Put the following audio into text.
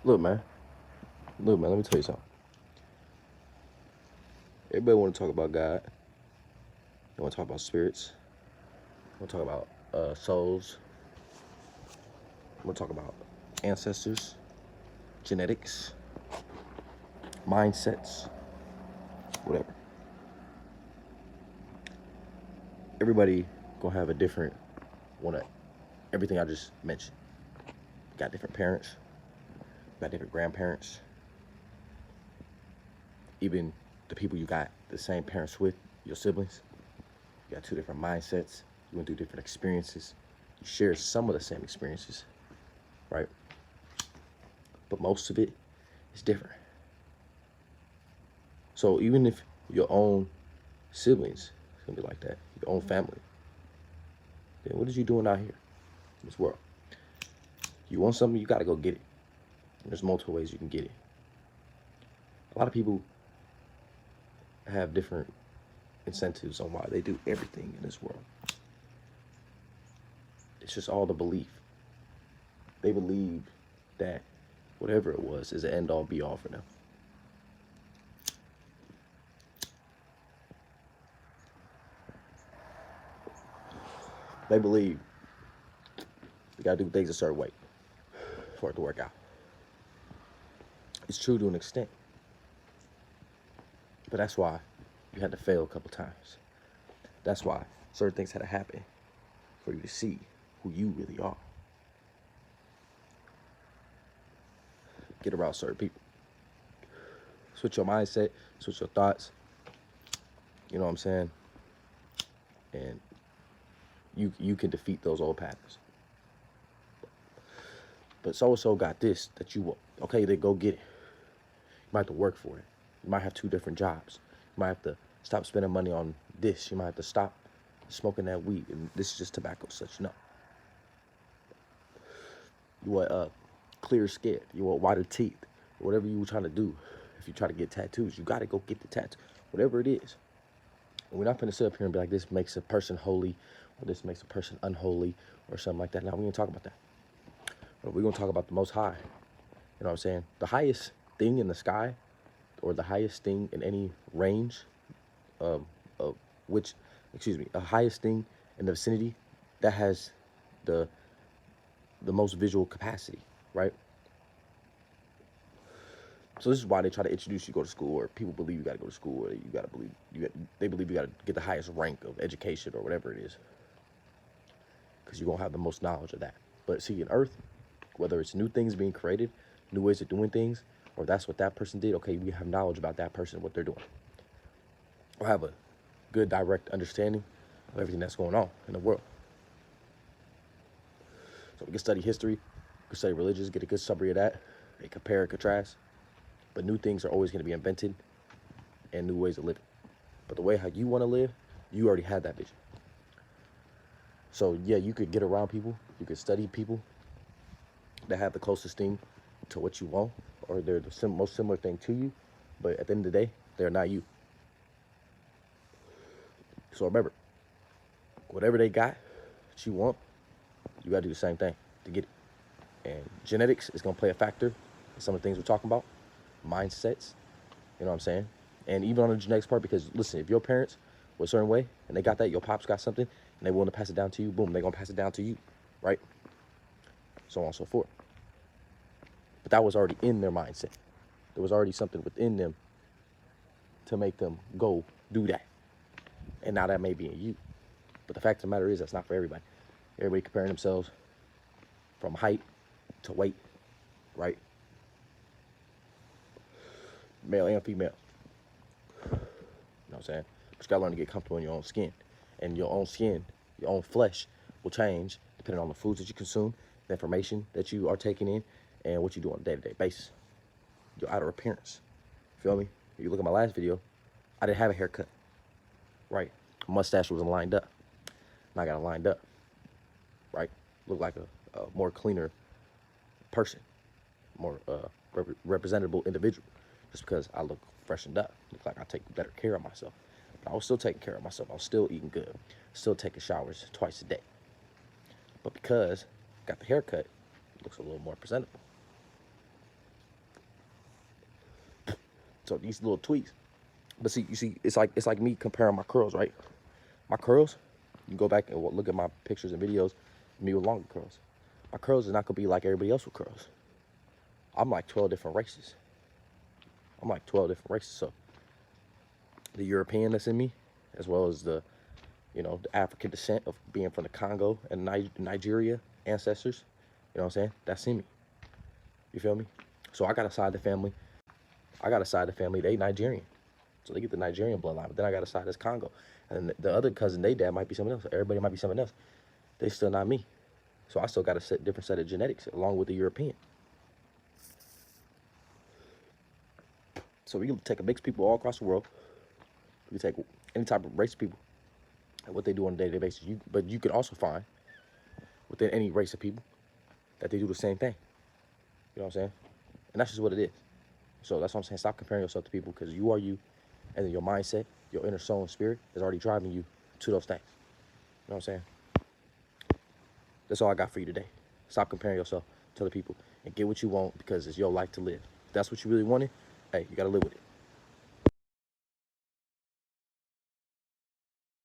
Look, man. Look, man. Let me tell you something. Everybody want to talk about God. They want to talk about spirits. They want to talk about souls. They want to talk about ancestors, genetics, mindsets, whatever. Everybody gonna have a different one. Everything I just mentioned. You got different parents. You got different grandparents. Even the people you got the same parents with, your siblings. You got two different mindsets. You went through different experiences. You share some of the same experiences, right? But most of it is different. So even if your own siblings is gonna be like that, your own family, then what is you doing out here in this world? You want something, you gotta go get it. And there's multiple ways you can get it. A lot of people have different incentives on why they do everything in this world. It's just all the belief. They believe that whatever it was is an end all be all for them. They believe you gotta do things a certain way for it to work out. It's true to an extent. But that's why you had to fail a couple times. That's why certain things had to happen for you to see who you really are. Get around certain people. Switch your mindset, switch your thoughts. You know what I'm saying? And you can defeat those old patterns. But so-and-so got this that you want. Okay, then go get it. You might have to work for it. You might have two different jobs. You might have to stop spending money on this. You might have to stop smoking that weed. And this is just tobacco, such you know. You want clear skin. You want whiter teeth. Whatever you were trying to do. If you try to get tattoos, you got to go get the tattoo. Whatever it is. And we're not going to sit up here and be like, this makes a person holy, or this makes a person unholy, or something like that. Now, we ain't talking about that. But we're going to talk about the Most High. You know what I'm saying? The highest thing in the sky, or the highest thing in any range of which, a highest thing in the vicinity that has the most visual capacity, right? So this is why they try to introduce you to go to school, or people believe you got to go to school, or you got to believe they believe you got to get the highest rank of education or whatever it is, because you're gonna have the most knowledge of that. But see, in Earth, whether it's new things being created, new ways of doing things, or that's what that person did, okay, we have knowledge about that person, what they're doing, or have a good direct understanding of everything that's going on in the world. So we can study history, we can study religions, get a good summary of that, and compare and contrast. But new things are always going to be invented, and new ways of living. But the way how you want to live, you already had that vision. So yeah, you could get around people, you could study people that have the closest thing to what you want, or they're the most similar thing to you, but at the end of the day, they're not you. So remember, whatever they got that you want, you got to do the same thing to get it. And genetics is going to play a factor in some of the things we're talking about, mindsets, you know what I'm saying? And even on the genetics part, because listen, if your parents were a certain way and they got that, your pops got something, and they want to pass it down to you, boom, they're going to pass it down to you, right? So on and so forth. But that was already in their mindset. There was already something within them to make them go do that. And now that may be in you. But the fact of the matter is, that's not for everybody. Everybody comparing themselves from height to weight, right? Male and female. You know what I'm saying? But you gotta learn to get comfortable in your own skin. And your own skin, your own flesh will change depending on the foods that you consume, the information that you are taking in, and what you do on a day-to-day basis. Your outer appearance. Feel me? If you look at my last video, I didn't have a haircut. Right? My mustache wasn't lined up. And I got it lined up. Right? Look like a more cleaner person. More representable individual. Just because I look freshened up. Look like I take better care of myself. But I was still taking care of myself. I was still eating good. Still taking showers twice a day. But because I got the haircut, it looks a little more presentable. So these little tweaks. But see, you see, it's like me comparing my curls, right? My curls, you can go back and look at my pictures and videos, me with longer curls. My curls is not gonna be like everybody else with curls. I'm like 12 different races. I'm like 12 different races. So the European that's in me, as well as the, the African descent of being from the Congo and Nigeria ancestors, you know what I'm saying? That's in me. You feel me? So I got a side of the family. They Nigerian. So they get the Nigerian bloodline. But then I got a side that's Congo. And the other cousin, they dad might be someone else. Everybody might be someone else. They still not me. So I still got a different set of genetics along with the European. So we can take a mix of people all across the world. We can take any type of race of people and what they do on a day-to-day basis. But you can also find within any race of people that they do the same thing. You know what I'm saying? And that's just what it is. So that's what I'm saying. Stop comparing yourself to people, because you are you, and then your mindset, your inner soul and spirit is already driving you to those things. You know what I'm saying? That's all I got for you today. Stop comparing yourself to other people and get what you want, because it's your life to live. If that's what you really wanted, hey, you got to live with it.